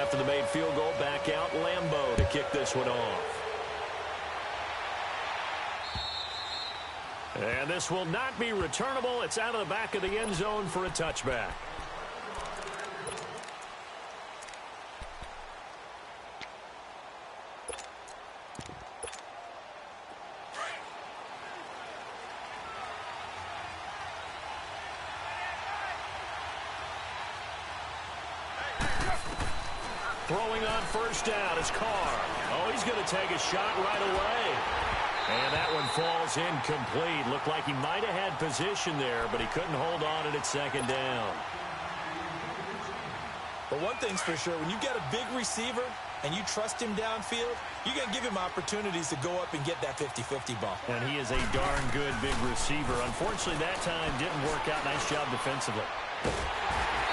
after the made field goal, back out Lambeau to kick this one off. And this will not be returnable. It's out of the back of the end zone for a touchback. Throwing on first down is Carr. Oh, he's going to take a shot right away. And that one falls incomplete. Looked like he might have had position there, but he couldn't hold on at second down. But one thing's for sure, when you get a big receiver and you trust him downfield, you're going to give him opportunities to go up and get that 50-50 ball. And he is a darn good big receiver. Unfortunately, that time didn't work out. Nice job defensively.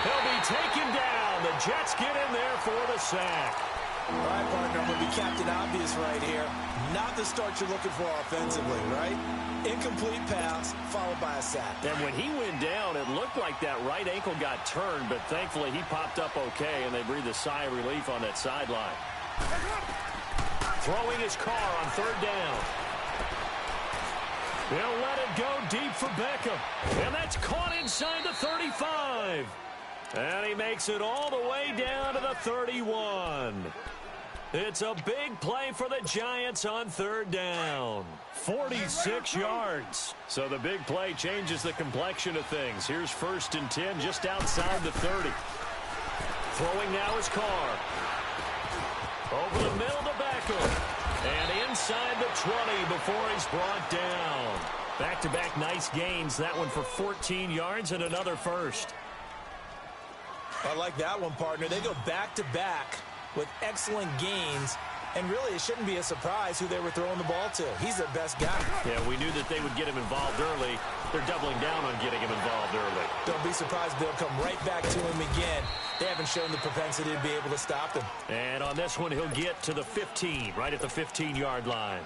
He'll be taken down. The Jets get in there for the sack. All right, partner, I'm going to be Captain Obvious right here. Not the start you're looking for offensively, right? Incomplete pass, followed by a sack. And when he went down, it looked like that right ankle got turned, but thankfully he popped up okay, and they breathed a sigh of relief on that sideline. Throwing his Carr on third down. He'll let it go deep for Beckham. And that's caught inside the 35. And he makes it all the way down to the 31. It's a big play for the Giants on third down. 46 yards. So the big play changes the complexion of things. Here's 1st and 10 just outside the 30. Throwing now is Carr. Over the middle to Beckham. And inside the 20 before he's brought down. Back-to-back nice gains. That one for 14 yards and another first. I like that one, partner. They go back-to-back with excellent gains, and really it shouldn't be a surprise who they were throwing the ball to. He's their best guy. Yeah, we knew that they would get him involved early. They're doubling down on getting him involved early. Don't be surprised they'll come right back to him again. They haven't shown the propensity to be able to stop him. And on this one, he'll get to the 15, right at the 15-yard line.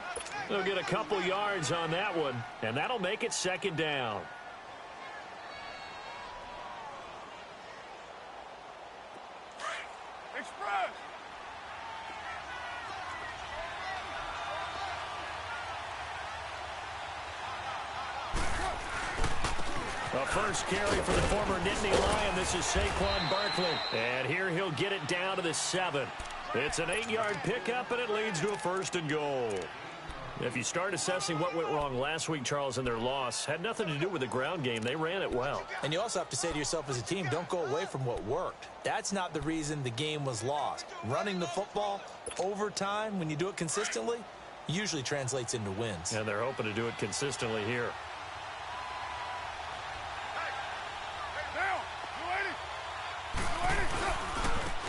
They'll get a couple yards on that one, and that'll make it second down. First carry for the former Nittany Lion. This is Saquon Barkley. And here he'll get it down to the 7. It's an 8-yard pickup, and it leads to a 1st and goal. If you start assessing what went wrong last week, Charles, in their loss, had nothing to do with the ground game. They ran it well. And you also have to say to yourself as a team, don't go away from what worked. That's not the reason the game was lost. Running the football over time, when you do it consistently, usually translates into wins. And they're hoping to do it consistently here.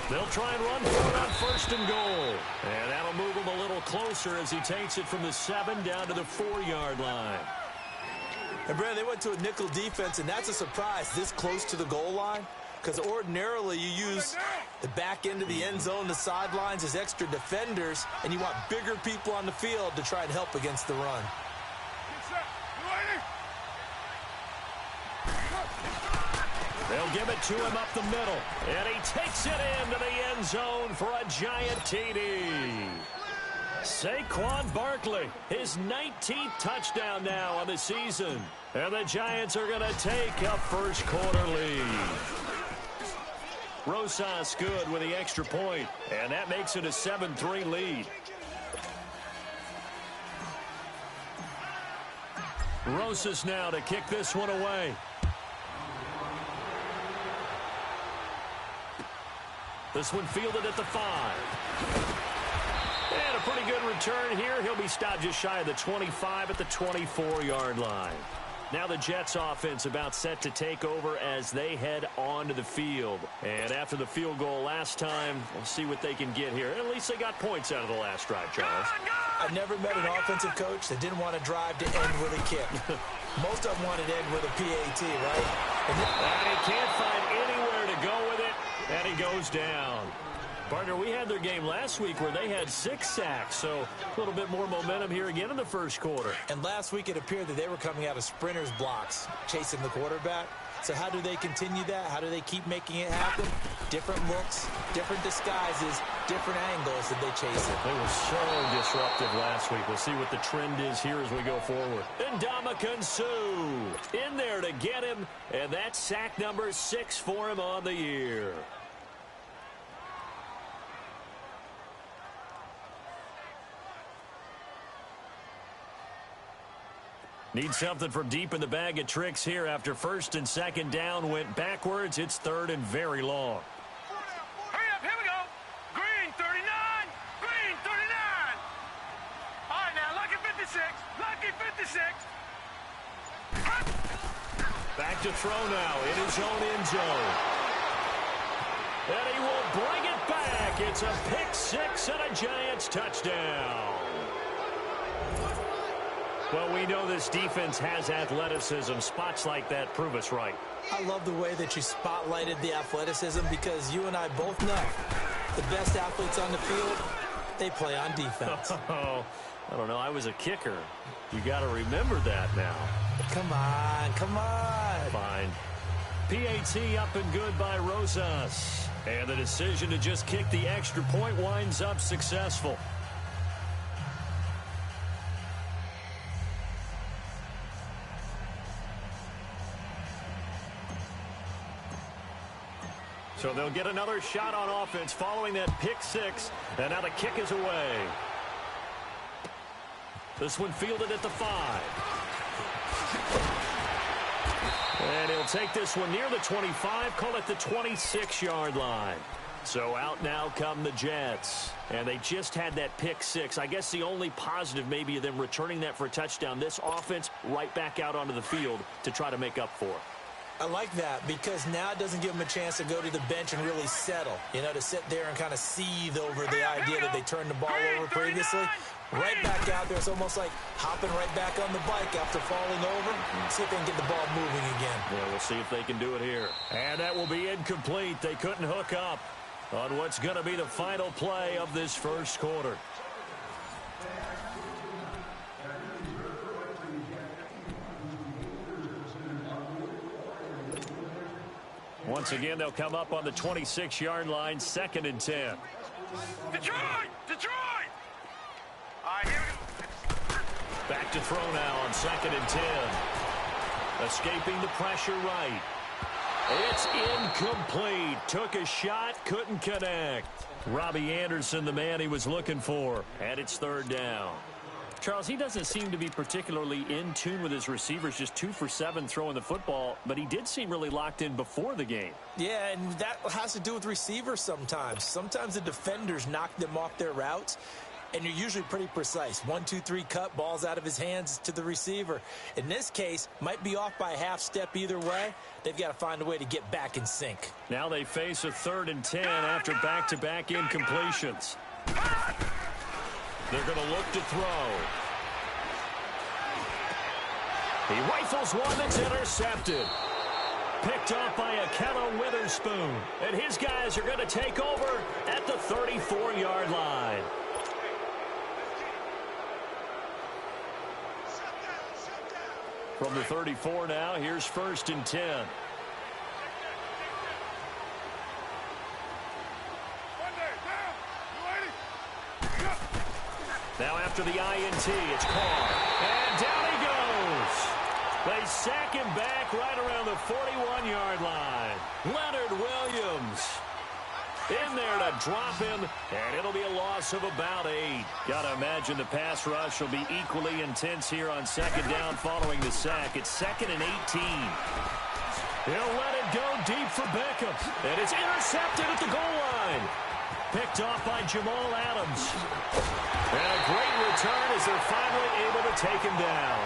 They'll try and run for it on 1st and goal. And that'll move him a little closer as he takes it from the 7 down to the 4-yard line. And, Brad, they went to a nickel defense, and that's a surprise this close to the goal line. Because ordinarily you use the back end of the end zone, the sidelines as extra defenders, and you want bigger people on the field to try and help against the run. They'll give it to him up the middle. And he takes it into the end zone for a giant TD. Saquon Barkley, his 19th touchdown now on the season. And the Giants are going to take a first-quarter lead. Rosas good with the extra point, and that makes it a 7-3 lead. Rosas now to kick this one away. This one fielded at the 5. And a pretty good return here. He'll be stopped just shy of the 25 at the 24-yard line. Now the Jets offense about set to take over as they head onto the field. And after the field goal last time, we'll see what they can get here. At least they got points out of the last drive, Charles. I've never met an offensive coach that didn't want to drive to end with a kick. Most of them wanted to end with a PAT, right? And he can't find anywhere to go with it, and he goes down. Partner, we had their game last week where they had 6 sacks, so a little bit more momentum here again in the first quarter. And last week it appeared that they were coming out of sprinters blocks, chasing the quarterback. So how do they continue that? How do they keep making it happen? Different looks, different disguises, different angles that they chase it. They were so disruptive last week. We'll see what the trend is here as we go forward. Ndamukong Suh in there to get him, and that's sack number 6 for him on the year. Need something from deep in the bag of tricks here after first and second down went backwards. It's third and very long. Hurry up, here we go. Green 39, green 39. All right, now, lucky 56, lucky 56. Back to throw now in his own end zone. And he will bring it back. It's a pick 6 and a Giants touchdown. Well, we know this defense has athleticism. Spots like that prove us right. I love the way that you spotlighted the athleticism because you and I both know the best athletes on the field, they play on defense. Oh, I don't know. I was a kicker. You got to remember that now. Come on, come on. Fine. PAT up and good by Rosas. And the decision to just kick the extra point winds up successful. So they'll get another shot on offense following that pick 6. And now the kick is away. This one fielded at the 5. And he'll take this one near the 25, call it the 26-yard line. So out now come the Jets. And they just had that pick 6. I guess the only positive maybe of them returning that for a touchdown. This offense right back out onto the field to try to make up for it. I like that because now it doesn't give them a chance to go to the bench and really settle. You know, to sit there and kind of seethe over the idea that they turned the ball over previously. Right back out there. It's almost like hopping right back on the bike after falling over. See if they can get the ball moving again. Yeah, we'll see if they can do it here. And that will be incomplete. They couldn't hook up on what's going to be the final play of this first quarter. Once again, they'll come up on the 26-yard line, 2nd and 10. Detroit! Detroit! All right, here we go. Back to throw now on 2nd and 10. Escaping the pressure right. It's incomplete. Took a shot, couldn't connect. Robbie Anderson, the man he was looking for. And it's 3rd down. Charles, he doesn't seem to be particularly in tune with his receivers, just 2 for 7 throwing the football, but he did seem really locked in before the game. Yeah, and that has to do with receivers sometimes. Sometimes the defenders knock them off their routes, and you're usually pretty precise. 1, 2, 3 cut, balls out of his hands to the receiver. In this case, might be off by a half step either way. They've got to find a way to get back in sync. Now they face a 3rd and 10 after back-to-back incompletions. They're going to look to throw. He rifles one that's intercepted. Picked off by Ahkello Witherspoon. And his guys are going to take over at the 34-yard line. From the 34 now, here's 1st and 10. Now after the INT, it's Carr. And down he goes. They sack him back right around the 41-yard line. Leonard Williams in there to drop him, and it'll be a loss of about 8. Got to imagine the pass rush will be equally intense here on 2nd down following the sack. It's 2nd and 18. He'll let it go deep for Beckham, and it's intercepted at the goal line. Picked off by Jamal Adams. And a great return as they're finally able to take him down.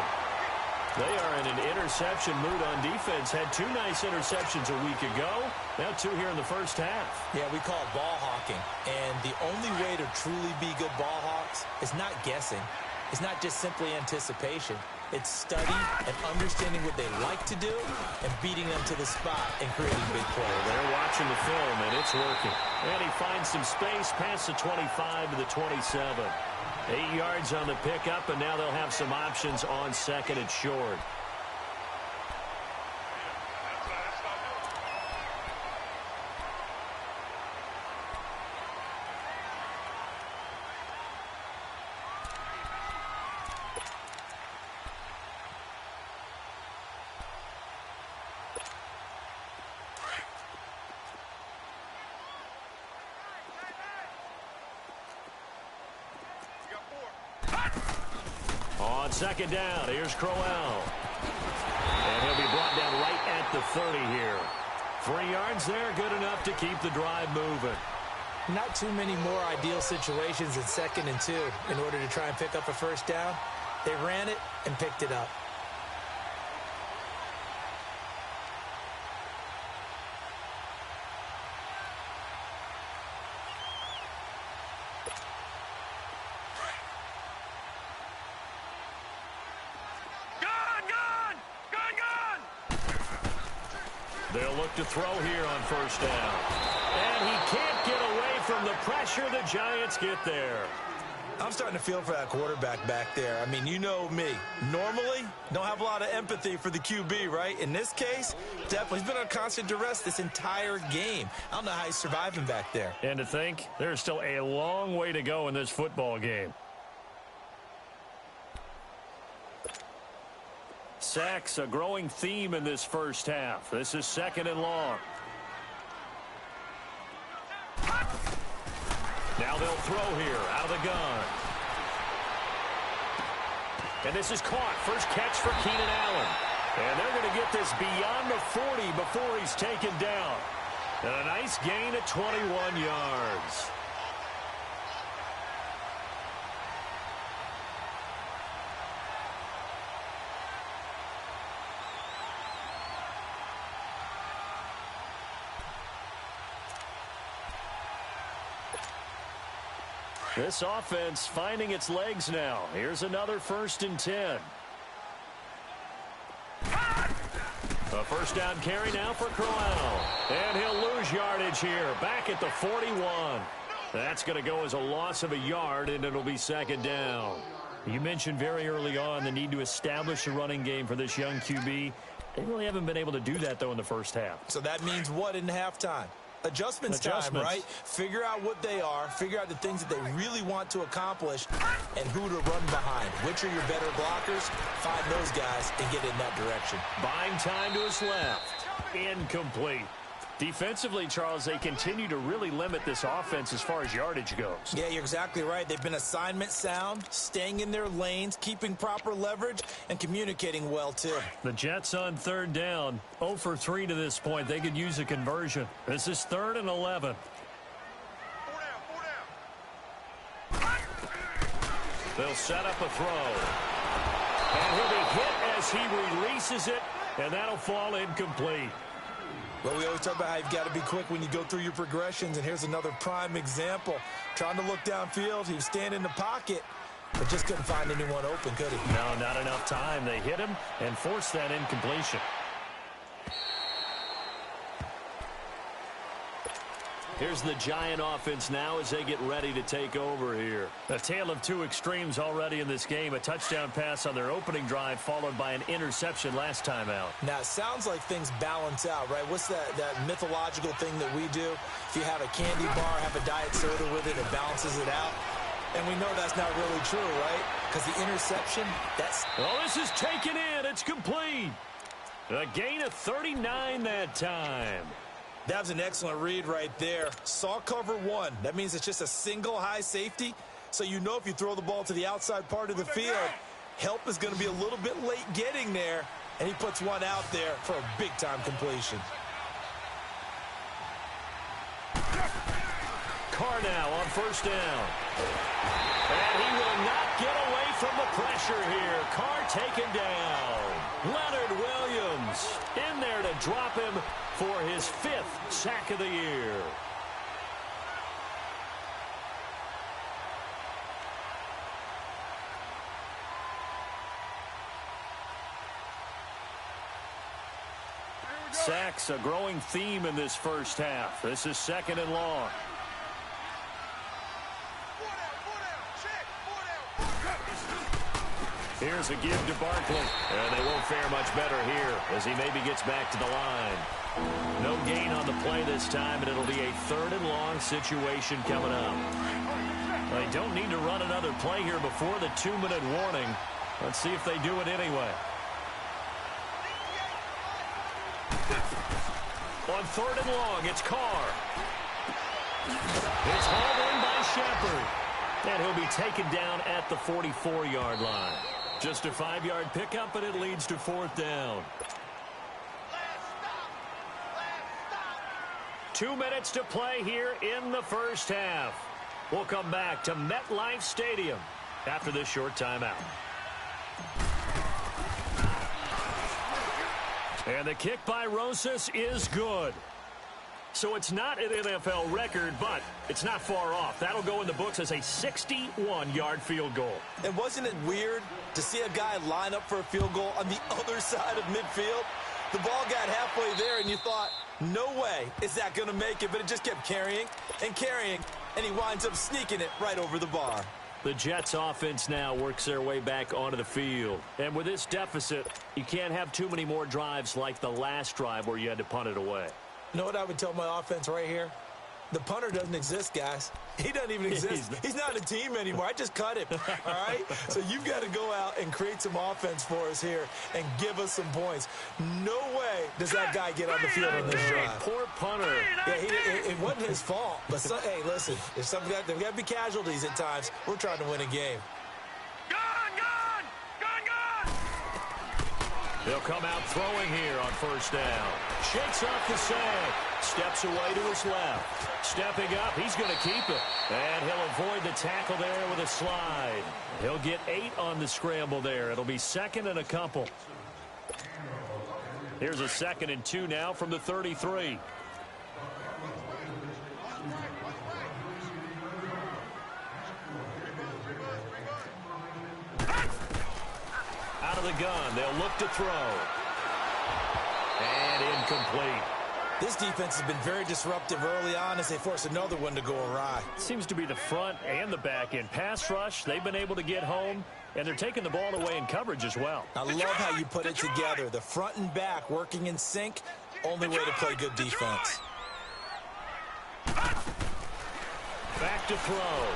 They are in an interception mood on defense. Had 2 nice interceptions a week ago. Now 2 here in the first half. Yeah, we call it ball hawking. And the only way to truly be good ball hawks is not guessing. It's not just simply anticipation. It's study and understanding what they like to do and beating them to the spot and creating big plays. They're watching the film, and it's working. And he finds some space past the 25 to the 27. 8 yards on the pickup, and now they'll have some options on 2nd and short. On second down, here's Crowell. And he'll be brought down right at the 30 here. 3 yards there, good enough to keep the drive moving. Not too many more ideal situations in 2nd and 2 in order to try and pick up a first down. They ran it and picked it up. They'll look to throw here on first down. And he can't get away from the pressure. The Giants get there. I'm starting to feel for that quarterback back there. I mean, you know me. Normally, don't have a lot of empathy for the QB, right? In this case, definitely. He's been on constant duress this entire game. I don't know how he's surviving back there. And to think, there's still a long way to go in this football game. Sacks, a growing theme in this first half. This is 2nd and long. Now they'll throw here out of the gun. And this is caught. First catch for Keenan Allen. And they're going to get this beyond the 40 before he's taken down. And a nice gain of 21 yards. This offense finding its legs now. Here's another 1st and 10. A first down carry now for Crowell. And he'll lose yardage here. Back at the 41. That's going to go as a loss of a yard, and it'll be 2nd down. You mentioned very early on the need to establish a running game for this young QB. They really haven't been able to do that, though, in the first half. So that means what in halftime? Adjustments time, right? Figure out what they are, figure out the things that they really want to accomplish, and who to run behind. Which are your better blockers? Find those guys and get in that direction. Buying time to his left. Incomplete. Defensively, Charles, they continue to really limit this offense as far as yardage goes. Yeah, you're exactly right. They've been assignment sound, staying in their lanes, keeping proper leverage, and communicating well, too. The Jets on 3rd down, 0 for 3 to this point. They could use a conversion. This is 3rd and 11. They'll set up a throw. And he'll be hit as he releases it, and that'll fall incomplete. Well, we always talk about how you've got to be quick when you go through your progressions, and here's another prime example. Trying to look downfield, he was standing in the pocket, but just couldn't find anyone open, could he? No, not enough time. They hit him and forced that incompletion. Here's the Giant offense now as they get ready to take over here. A tale of 2 extremes already in this game. A touchdown pass on their opening drive followed by an interception last time out. Now, it sounds like things balance out, right? What's that mythological thing that we do? If you have a candy bar, have a diet soda with it, it balances it out. And we know that's not really true, right? Because the interception, that's... Oh, this is taken in. It's complete. A gain of 39 that time. That was an excellent read right there. Saw cover 1. That means it's just a single high safety. So you know if you throw the ball to the outside part of the field, help is going to be a little bit late getting there. And he puts one out there for a big-time completion. Carr now on 1st down. And he will not get away from the pressure here. Carr taken down. Leonard Williams in there to drop him for his 5th sack of the year. Sacks, a growing theme in this first half. This is 2nd and long. Here's a give to Barkley. And they won't fare much better here as he maybe gets back to the line. No gain on the play this time, and it'll be a 3rd and long situation coming up. They don't need to run another play here before the 2-minute warning. Let's see if they do it anyway. On 3rd and long, it's Carr. It's hauled in by Shepard. And he'll be taken down at the 44-yard line. Just a 5-yard pickup, and it leads to 4th down. 2 minutes to play here in the first half. We'll come back to MetLife Stadium after this short timeout. And the kick by Rosas is good. So it's not an NFL record, but it's not far off. That'll go in the books as a 61-yard field goal. And wasn't it weird to see a guy line up for a field goal on the other side of midfield? The ball got halfway there, and you thought, no way is that going to make it, but it just kept carrying and carrying, and he winds up sneaking it right over the bar. The Jets offense now works their way back onto the field. And with this deficit, you can't have too many more drives like the last drive where you had to punt it away. You know what I would tell my offense right here? The punter doesn't exist, guys. He doesn't even exist. He's not a team anymore. I just cut him, all right? So you've got to go out and create some offense for us here and give us some points. No way does that guy get on the field on this drive. Poor punter. Yeah, it wasn't his fault. But, hey, listen, there's got to be casualties at times. We're trying to win a game. They'll come out throwing here on 1st down. Shakes off the sand. Steps away to his left. Stepping up, he's going to keep it. And he'll avoid the tackle there with a slide. He'll get 8 on the scramble there. It'll be 2nd and a couple. Here's a 2nd and 2 now from the 33. Out of the gun, they'll look to throw. And incomplete. This defense has been very disruptive early on as they force another one to go awry. Seems to be the front and the back end. Pass rush, they've been able to get home, and they're taking the ball away in coverage as well. I love how you put it together. The front and back working in sync, only way to play good defense. Back to throw.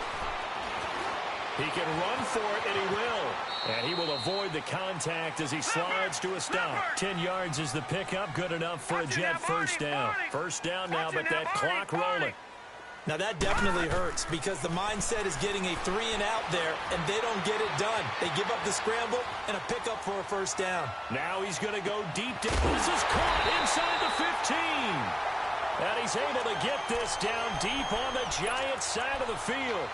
He can run for it, and he will. And he will avoid the contact as he slides to a stop. 10 yards is the pickup. Good enough for a Jet 1st down. 1st down now, but that clock rolling. Now that definitely hurts because the mindset is getting a 3-and-out there, and they don't get it done. They give up the scramble and a pickup for a 1st down. Now he's going to go deep down. This is caught inside the 15. And he's able to get this down deep on the Giants side of the field.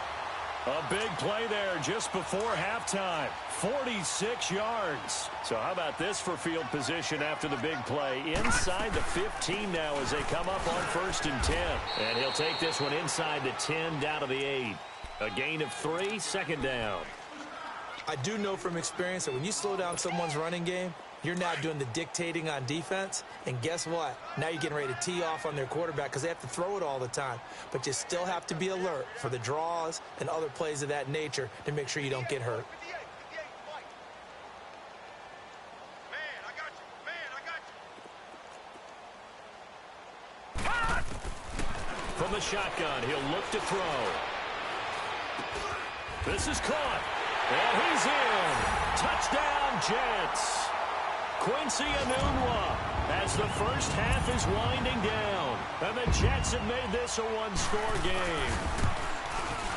A big play there just before halftime. 46 yards. So how about this for field position after the big play? Inside the 15 now as they come up on 1st and 10. And he'll take this one inside the 10 down to the 8. A gain of 3, 2nd down. I do know from experience that when you slow down someone's running game, you're now doing the dictating on defense, and guess what? Now you're getting ready to tee off on their quarterback because they have to throw it all the time. But you still have to be alert for the draws and other plays of that nature to make sure you don't get hurt. From the shotgun, he'll look to throw. This is caught. And he's in. Touchdown, Jets. Quincy Enunwa as the first half is winding down. And the Jets have made this a one-score game.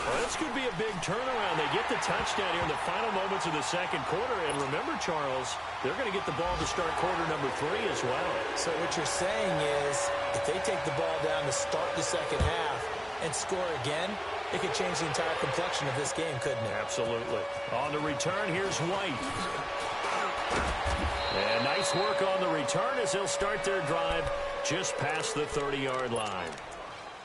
Well, this could be a big turnaround. They get the touchdown here in the final moments of the second quarter. And remember, Charles, they're going to get the ball to start quarter number 3 as well. So what you're saying is if they take the ball down to start the second half and score again, it could change the entire complexion of this game, couldn't it? Absolutely. On the return, here's White. And nice work on the return as they'll start their drive just past the 30-yard line.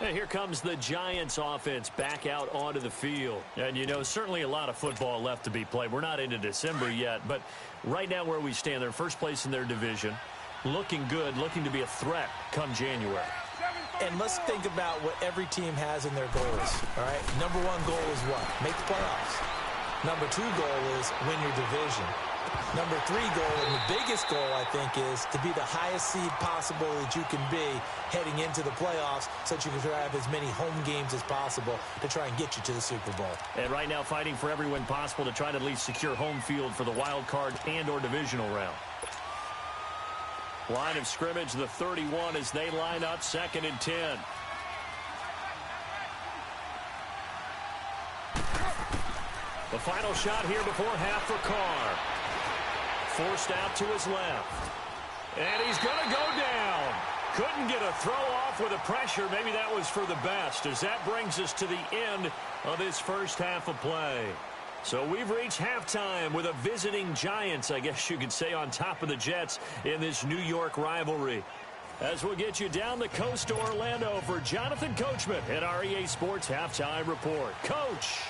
And here comes the Giants offense back out onto the field. And, you know, certainly a lot of football left to be played. We're not into December yet, but right now where we stand, they're first place in their division. Looking good, looking to be a threat come January. And let's think about what every team has in their goals, all right? Number 1 goal is what? Make the playoffs. Number 2 goal is win your division. Number 3 goal, and the biggest goal, I think, is to be the highest seed possible that you can be heading into the playoffs so that you can have as many home games as possible to try and get you to the Super Bowl. And right now fighting for every win possible to try to at least secure home field for the wild card and or divisional round. Line of scrimmage, the 31 as they line up 2nd and 10. The final shot here before half for Carr. forced out to his left. And he's going to go down. Couldn't get a throw off with the pressure. Maybe that was for the best, as that brings us to the end of this first half of play. So we've reached halftime with a visiting Giants, I guess you could say, on top of the Jets in this New York rivalry. As we'll get you down the coast to Orlando for Jonathan Coachman at our EA Sports Halftime Report. Coach.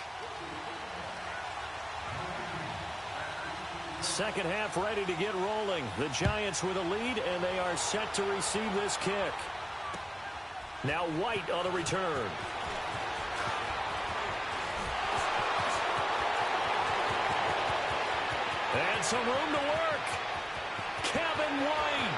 Second half ready to get rolling. The Giants with a lead, and they are set to receive this kick. Now White on the return. And some room to work. Kevin White.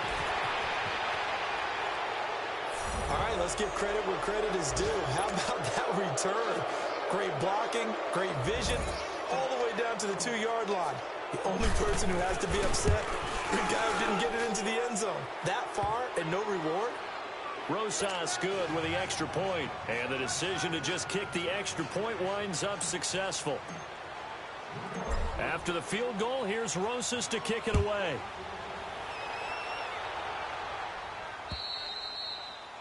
All right, let's give credit where credit is due. How about that return? Great blocking, great vision, all the way down to the 2-yard line. The only person who has to be upset, the guy who didn't get it into the end zone. That far and no reward? Rosas good with the extra point. And the decision to just kick the extra point winds up successful. After the field goal, here's Rosas to kick it away.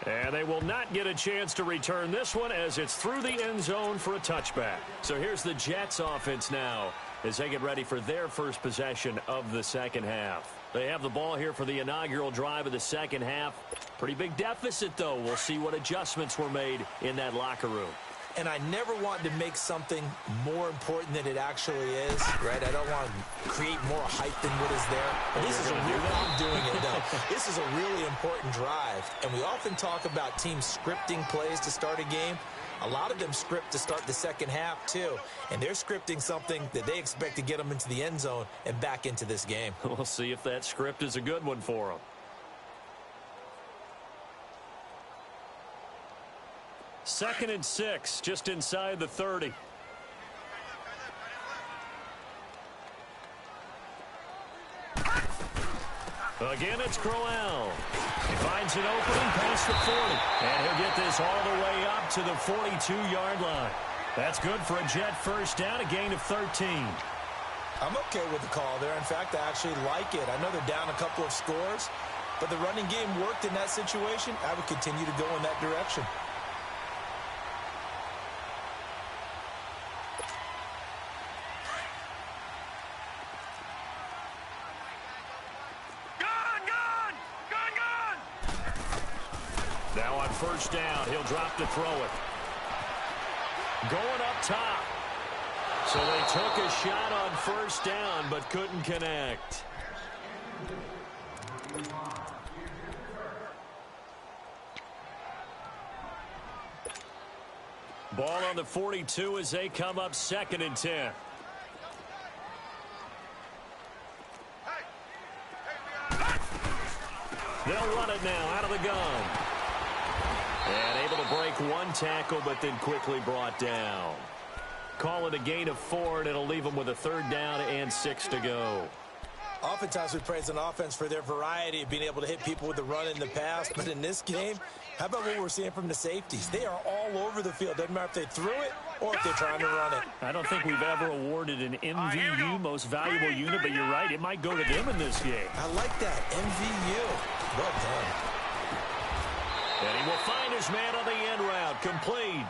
And they will not get a chance to return this one as it's through the end zone for a touchback. So here's the Jets offense now as they get ready for their first possession of the second half. They have the ball here for the inaugural drive of the second half. Pretty big deficit, though. We'll see what adjustments were made in that locker room. And I never want to make something more important than it actually is, right? I don't want to create more hype than what is there. But this is a real, I'm doing it, though. This is a really important drive. And we often talk about teams scripting plays to start a game. A lot of them script to start the second half, too. And they're scripting something that they expect to get them into the end zone and back into this game. We'll see if that script is a good one for them. Second and 6, just inside the 30. Again, it's Crowell. He finds an opening past the 40. And he'll get this all the way up to the 42-yard line. That's good for a Jet first down, a gain of 13. I'm okay with the call there. In fact, I actually like it. I know they're down a couple of scores, but the running game worked in that situation. I would continue to go in that direction. Now on first down, he'll drop to throw it. Going up top. So they took a shot on first down, but couldn't connect. Ball on the 42 as they come up second and 10. They'll run it now out of the gun. And able to break one tackle, but then quickly brought down. Call it a gain of 4, and it'll leave them with a third down and 6 to go. Oftentimes we praise an offense for their variety of being able to hit people with the run in the past. But in this game, how about what we're seeing from the safeties? They are all over the field. Doesn't matter if they threw it or if they're trying to run it. I don't think we've ever awarded an MVU, most valuable unit, but you're right, it might go to them in this game. I like that, MVU. Well done. And he will find his man on the end route, complete.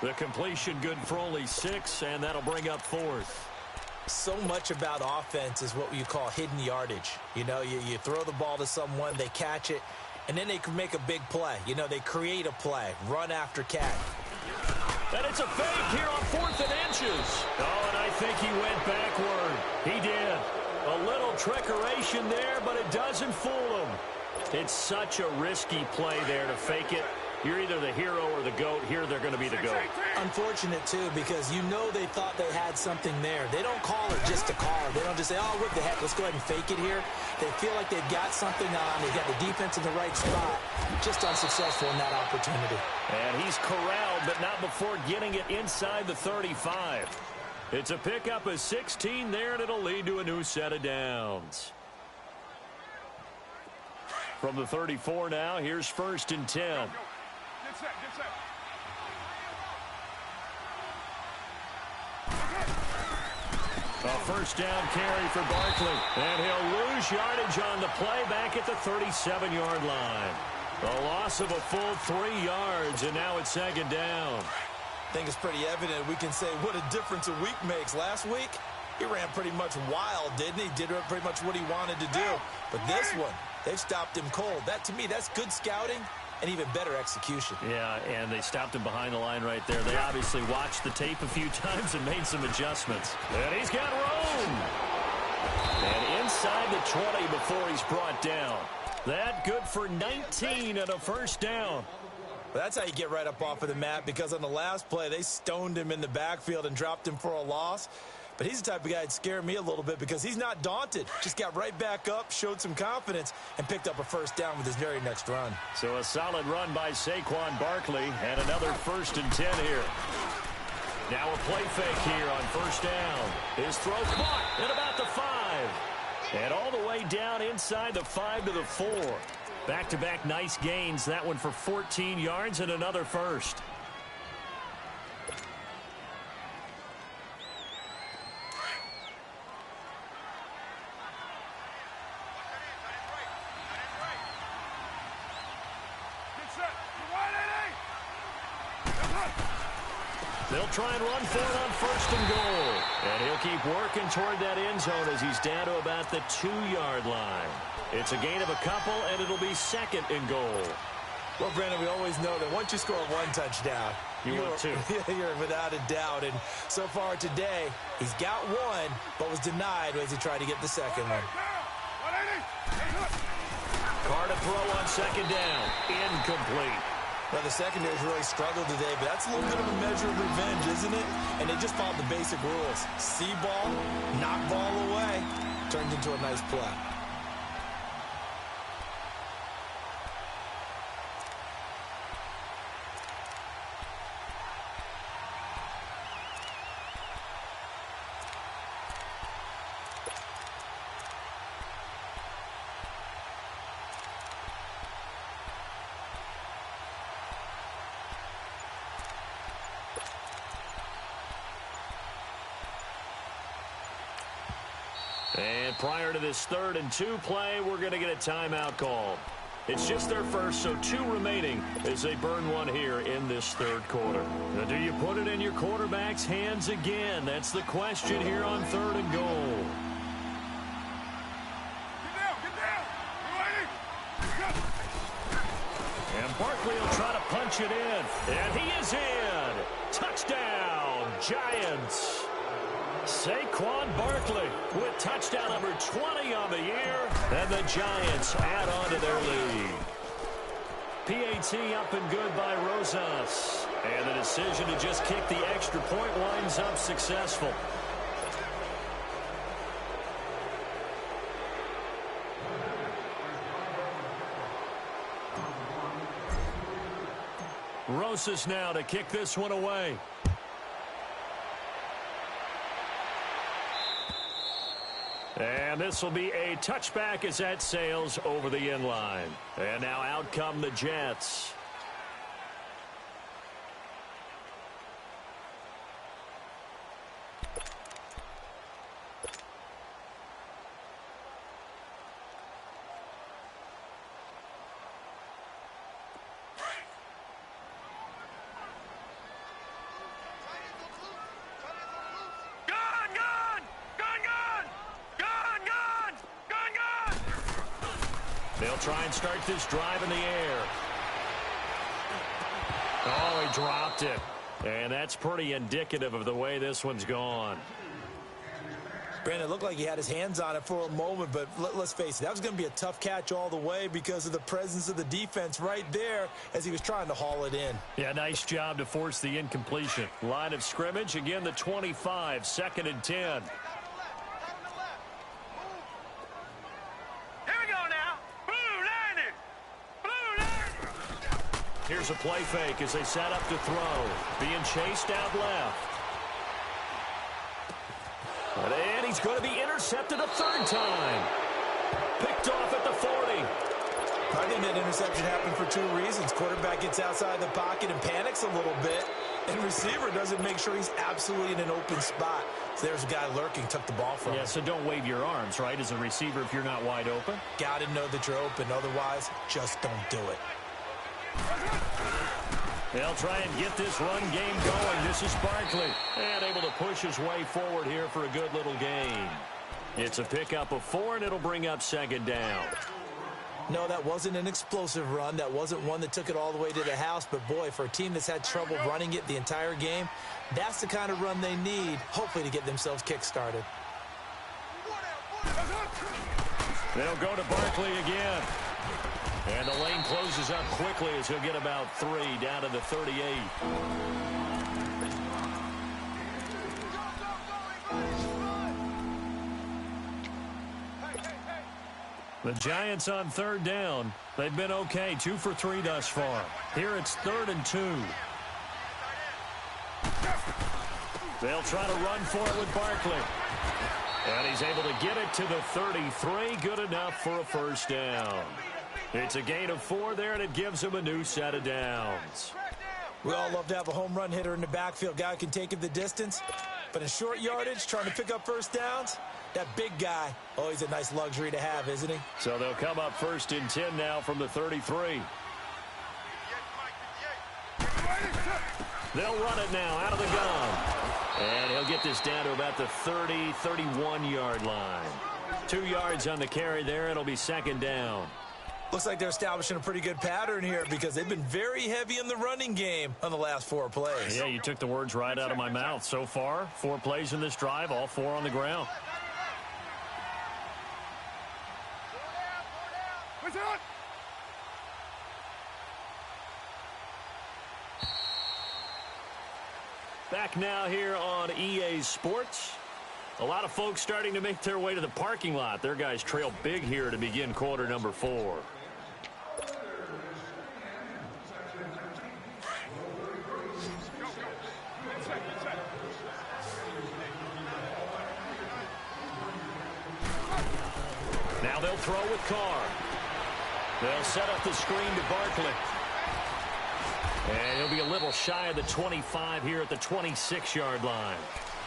The completion good for only 6, and that'll bring up 4th. So much about offense is what you call hidden yardage. You know, you throw the ball to someone, they catch it, and then they can make a big play. You know, they create a play, run after catch. And it's a fake here on 4th and inches. Oh, and I think he went backward. He did. A little trickeration there, but it doesn't fool him. It's such a risky play there to fake it. You're either the hero or the GOAT. Here they're going to be the GOAT. Unfortunate, too, because you know they thought they had something there. They don't call it just to call it. They don't just say, oh, what the heck, let's go ahead and fake it here. They feel like they've got something on. They've got the defense in the right spot. Just unsuccessful in that opportunity. And he's corralled, but not before getting it inside the 35. It's a pickup of 16 there, and it'll lead to a new set of downs. From the 34 now, here's 1st and 10. Get set, get set. A first down carry for Barkley. And he'll lose yardage on the play back at the 37-yard line. A loss of a full 3 yards, and now it's second down. I think it's pretty evident. We can say what a difference a week makes. Last week, he ran pretty much wild, didn't he? Did pretty much what he wanted to do. But this one, they've stopped him cold. That, to me, that's good scouting and even better execution. Yeah, and they stopped him behind the line right there. They obviously watched the tape a few times and made some adjustments. And he's got room. And inside the 20 before he's brought down. That good for 19 and a first down. Well, that's how you get right up off of the mat, because on the last play, they stoned him in the backfield and dropped him for a loss. But he's the type of guy that'd scare me a little bit because he's not daunted. Just got right back up, showed some confidence, and picked up a first down with his very next run. So a solid run by Saquon Barkley, and another 1st and 10 here. Now a play fake here on first down. His throw caught at about the 5. And all the way down inside the 5 to the 4. Back-to-back nice gains. That one for 14 yards and another first. They'll try and run for it on 1st and goal. And he'll keep working toward that end zone as he's down to about the 2-yard line. It's a gain of a couple, and it'll be 2nd and goal. Well, Brandon, we always know that once you score 1 touchdown, you're without a doubt. And so far today, he's got 1, but was denied as he tried to get the second one. Carr to throw on 2nd down. Incomplete. Well, the secondary's really struggled today, but that's a little bit of a measure of revenge, isn't it? And they just followed the basic rules. See ball, knock ball away. Turned into a nice play. And prior to this 3rd and 2 play, we're going to get a timeout call. It's just their first, so 2 remaining as they burn one here in this 3rd quarter. Now, do you put it in your quarterback's hands again? That's the question here on 3rd and goal. And Barkley will try to punch it in. And he is in. Touchdown, Giants. Saquon Barkley with touchdown number 20 on the year, and the Giants add on to their lead. PAT up and good by Rosas, and the decision to just kick the extra point winds up successful. Rosas now to kick this one away. And this will be a touchback as that sails over the end line. And now out come the Jets. They'll try and start this drive in the air. Oh, he dropped it. And that's pretty indicative of the way this one's gone. Brandon, it looked like he had his hands on it for a moment, but let's face it, that was going to be a tough catch all the way because of the presence of the defense right there as he was trying to haul it in. Yeah, nice job to force the incompletion. Line of scrimmage, again the 25, 2nd and 10. Here's a play fake as they set up to throw. Being chased out left. And he's going to be intercepted a 3rd time. Picked off at the 40. I think that interception happened for 2 reasons. Quarterback gets outside the pocket and panics a little bit. And receiver doesn't make sure he's absolutely in an open spot. So there's a guy lurking, took the ball from him. Yeah, so don't wave your arms, right, as a receiver if you're not wide open. Got to know that you're open. Otherwise, just don't do it. They'll try and get this run game going. This is Barkley. And able to push his way forward here for a good little gain. It's a pickup of 4, and it'll bring up second down. No, that wasn't an explosive run. That wasn't one that took it all the way to the house. But, boy, for a team that's had trouble running it the entire game, that's the kind of run they need, hopefully, to get themselves kick-started. They'll go to Barkley again. And the lane closes up quickly as he'll get about 3 down to the 38. The Giants on third down. They've been okay, 2 for 3 thus far. Here it's 3rd and 2. They'll try to run for it with Barkley. And he's able to get it to the 33. Good enough for a first down. It's a gain of 4 there, and it gives him a new set of downs. We all love to have a home run hitter in the backfield. Guy who can take it the distance. But in short yardage, trying to pick up first downs, that big guy, always a nice luxury to have, isn't he? So they'll come up 1st and 10 now from the 33. They'll run it now out of the gun. And he'll get this down to about the 30, 31-yard line. 2 yards on the carry there. It'll be second down. Looks like they're establishing a pretty good pattern here because they've been very heavy in the running game on the last 4 plays. Yeah, you took the words right out of my mouth. So far, 4 plays in this drive, all 4 on the ground. Back now here on EA Sports. A lot of folks starting to make their way to the parking lot. Their guys trail big here to begin quarter number 4. Now they'll throw with Carr. They'll set up the screen to Barkley. And he'll be a little shy of the 25 here at the 26-yard line.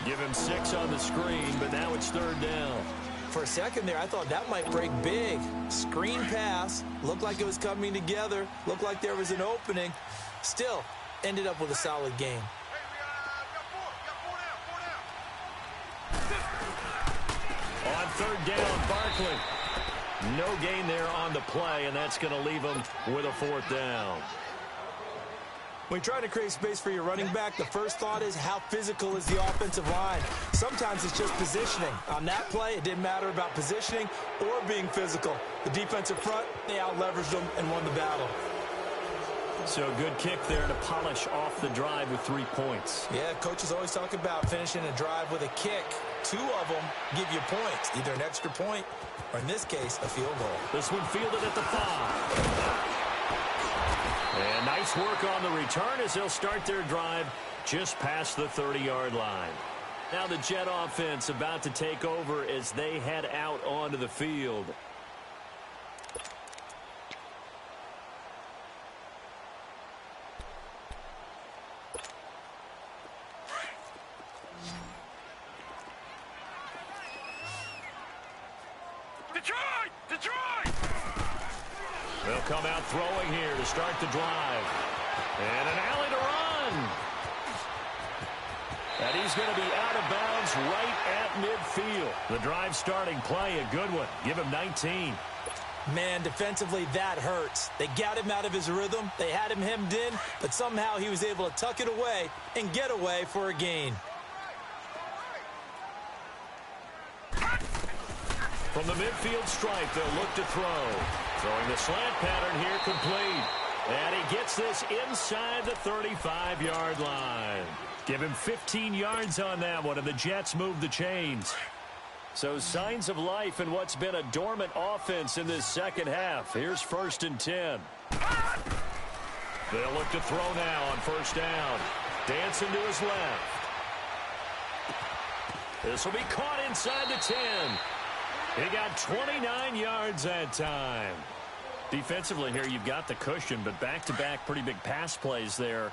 Give him 6 on the screen, but now it's 3rd down. For a second there, I thought that might break big. Screen pass. Looked like it was coming together. Looked like there was an opening. Still, ended up with a solid game. On 3rd down, Barkley. No gain there on the play, and that's going to leave him with a 4th down. When you're trying to create space for your running back, the first thought is how physical is the offensive line. Sometimes it's just positioning. On that play, it didn't matter about positioning or being physical. The defensive front, they out-leveraged them and won the battle. So a good kick there to polish off the drive with 3 points. Yeah, coaches always talk about finishing a drive with a kick. 2 of them give you points, either an extra point or, in this case, a field goal. This one fielded at the 5. And nice work on the return as they'll start their drive just past the 30-yard line. Now the Jet offense about to take over as they head out onto the field. Detroit! Detroit! They'll come out throwing here to start the drive. And an alley to run. And he's going to be out of bounds right at midfield. The drive starting play, a good one. Give him 19. Man, defensively, that hurts. They got him out of his rhythm. They had him hemmed in, but somehow he was able to tuck it away and get away for a gain. From the midfield stripe, they'll look to throw. Throwing the slant pattern here complete. And he gets this inside the 35-yard line. Give him 15 yards on that one, and the Jets move the chains. So signs of life in what's been a dormant offense in this second half. Here's 1st and 10. They'll look to throw now on 1st down. Dancing to his left. This will be caught inside the 10. He got 29 yards that time. Defensively here, you've got the cushion, but back-to-back pretty big pass plays there.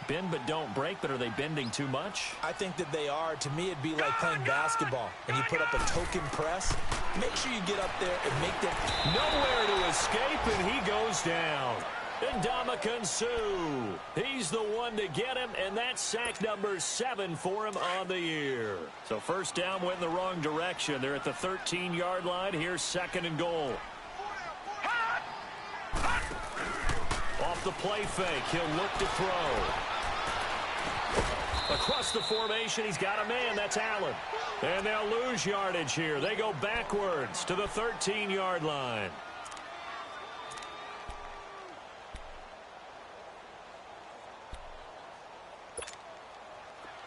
Bend but don't break, but are they bending too much? I think that they are. To me, it'd be like playing basketball, and you put up a token press. Make sure you get up there and make them. Nowhere to escape, and he goes down. Ndamukong Suh. He's the one to get him, and that's sack number 7 for him on the year. So first down went in the wrong direction. They're at the 13-yard line. Here's 2nd and goal. Off the play fake, he'll look to throw. Across the formation, he's got a man. That's Allen. And they'll lose yardage here. They go backwards to the 13-yard line.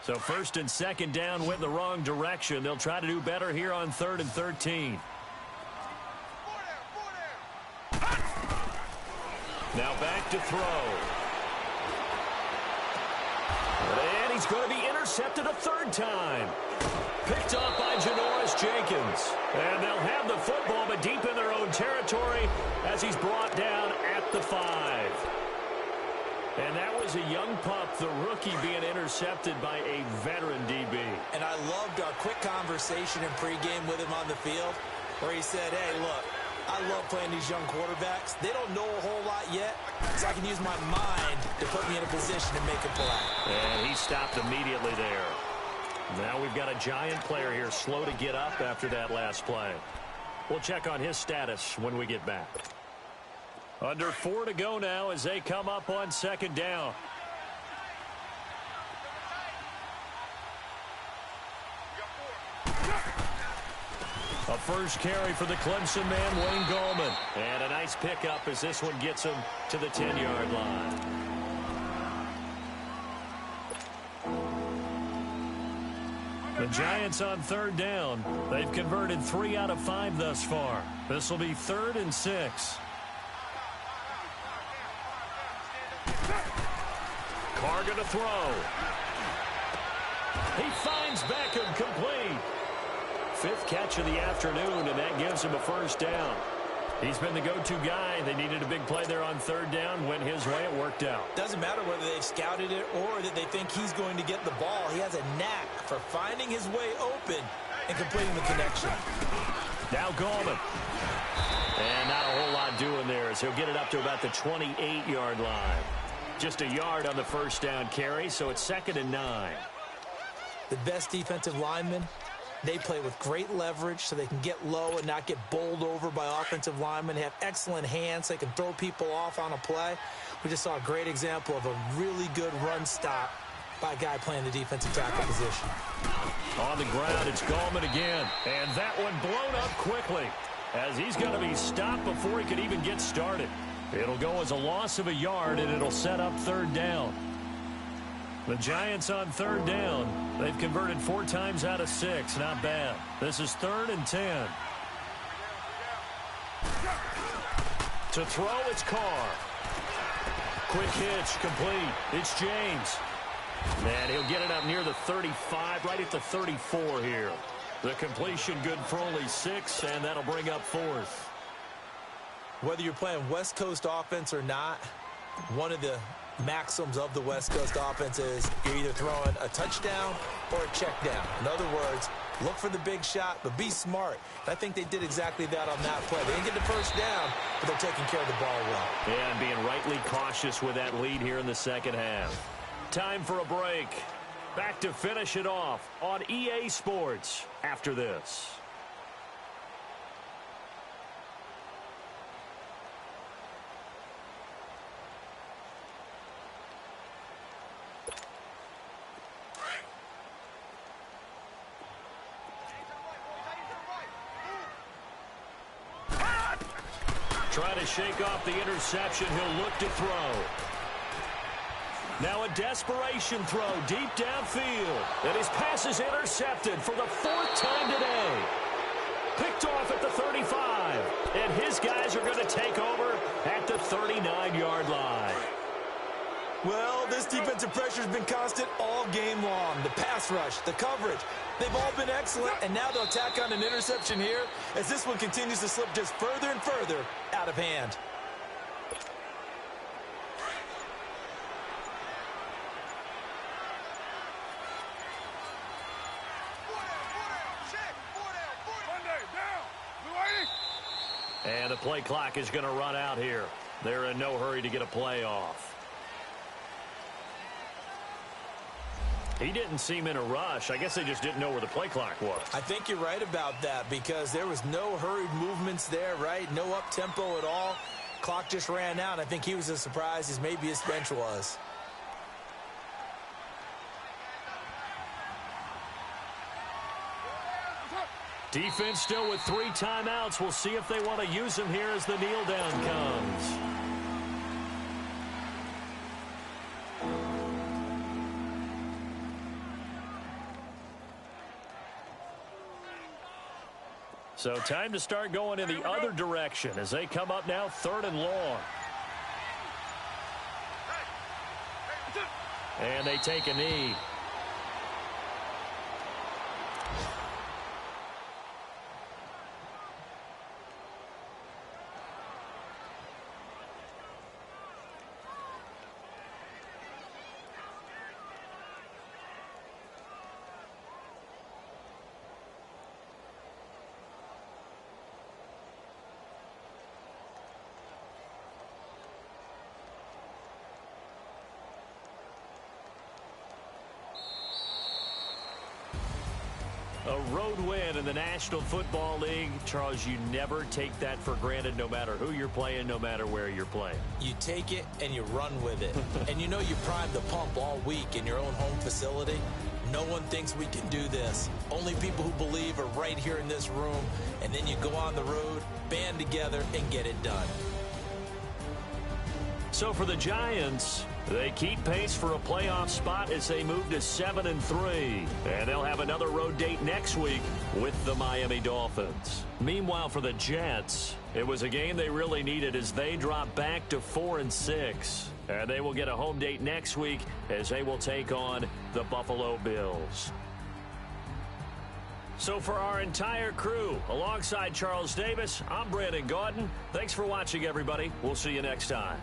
So 1st and 2nd down went the wrong direction. They'll try to do better here on 3rd and 13. Now back to throw. And he's going to be intercepted a 3rd time. Picked off by Janoris Jenkins. And they'll have the football, but deep in their own territory as he's brought down at the 5. And that was a young pup, the rookie, being intercepted by a veteran DB. And I loved our quick conversation in pregame with him on the field where he said, hey, look, I love playing these young quarterbacks. They don't know a whole lot yet, so I can use my mind to put me in a position to make a play. And he stopped immediately there. Now we've got a giant player here, slow to get up after that last play. We'll check on his status when we get back. Under 4 to go now as they come up on 2nd down. A first carry for the Clemson man, Wayne Gallman. And a nice pickup as this one gets him to the 10-yard line. The Giants on 3rd down. They've converted 3 out of 5 thus far. This will be 3rd and 6. Carr going to throw. He finds Beckham complete. 5th catch of the afternoon, and that gives him a first down. He's been the go-to guy. They needed a big play there on 3rd down. Went his way. It worked out. Doesn't matter whether they've scouted it or that they think he's going to get the ball. He has a knack for finding his way open and completing the connection. Now Gallman. And not a whole lot doing there as he'll get it up to about the 28-yard line. Just a yard on the first down carry, so it's 2nd and 9. The best defensive linemen, they play with great leverage so they can get low and not get bowled over by offensive linemen. They have excellent hands. They can throw people off on a play. We just saw a great example of a really good run stop by a guy playing the defensive tackle position. On the ground, it's Gallman again. And that one blown up quickly as he's going to be stopped before he could even get started. It'll go as a loss of a yard, and it'll set up 3rd down. The Giants on 3rd down. They've converted 4 times out of 6. Not bad. This is 3rd and 10. To throw, it's Carr. Quick hitch, complete. It's James. And he'll get it up near the 35, right at the 34 here. The completion good for only 6, and that'll bring up 4th. Whether you're playing West Coast offense or not, one of the maxims of the West Coast offense is you're either throwing a touchdown or a check down. In other words, look for the big shot, but be smart. And I think they did exactly that on that play. They didn't get the first down, but they're taking care of the ball well. Yeah, and being rightly cautious with that lead here in the 2nd half. Time for a break. Back to finish it off on EA Sports after this. Trying to shake off the interception. He'll look to throw. Now a desperation throw deep downfield. And his pass is intercepted for the 4th time today. Picked off at the 35. And his guys are going to take over at the 39-yard line. Well, this defensive pressure has been constant all game long. The pass rush, the coverage, they've all been excellent, and now they'll tack on an interception here as this one continues to slip just further and further out of hand. And the play clock is going to run out here. They're in no hurry to get a play off. He didn't seem in a rush. I guess they just didn't know where the play clock was. I think you're right about that because there was no hurried movements there, right? No up-tempo at all. Clock just ran out. I think he was as surprised as maybe his bench was. Defense still with 3 timeouts. We'll see if they want to use them here as the kneel down comes. So time to start going in the other direction as they come up now 3rd and long. And they take a knee. A road win in the National Football League. Charles, you never take that for granted no matter who you're playing, no matter where you're playing. You take it and you run with it. And you know you primed the pump all week in your own home facility. No one thinks we can do this. Only people who believe are right here in this room. And then you go on the road, band together, and get it done. So for the Giants, they keep pace for a playoff spot as they move to 7-3. And they'll have another road date next week with the Miami Dolphins. Meanwhile, for the Jets, it was a game they really needed as they drop back to 4-6. And they will get a home date next week as they will take on the Buffalo Bills. So for our entire crew, alongside Charles Davis, I'm Brandon Gaudin. Thanks for watching, everybody. We'll see you next time.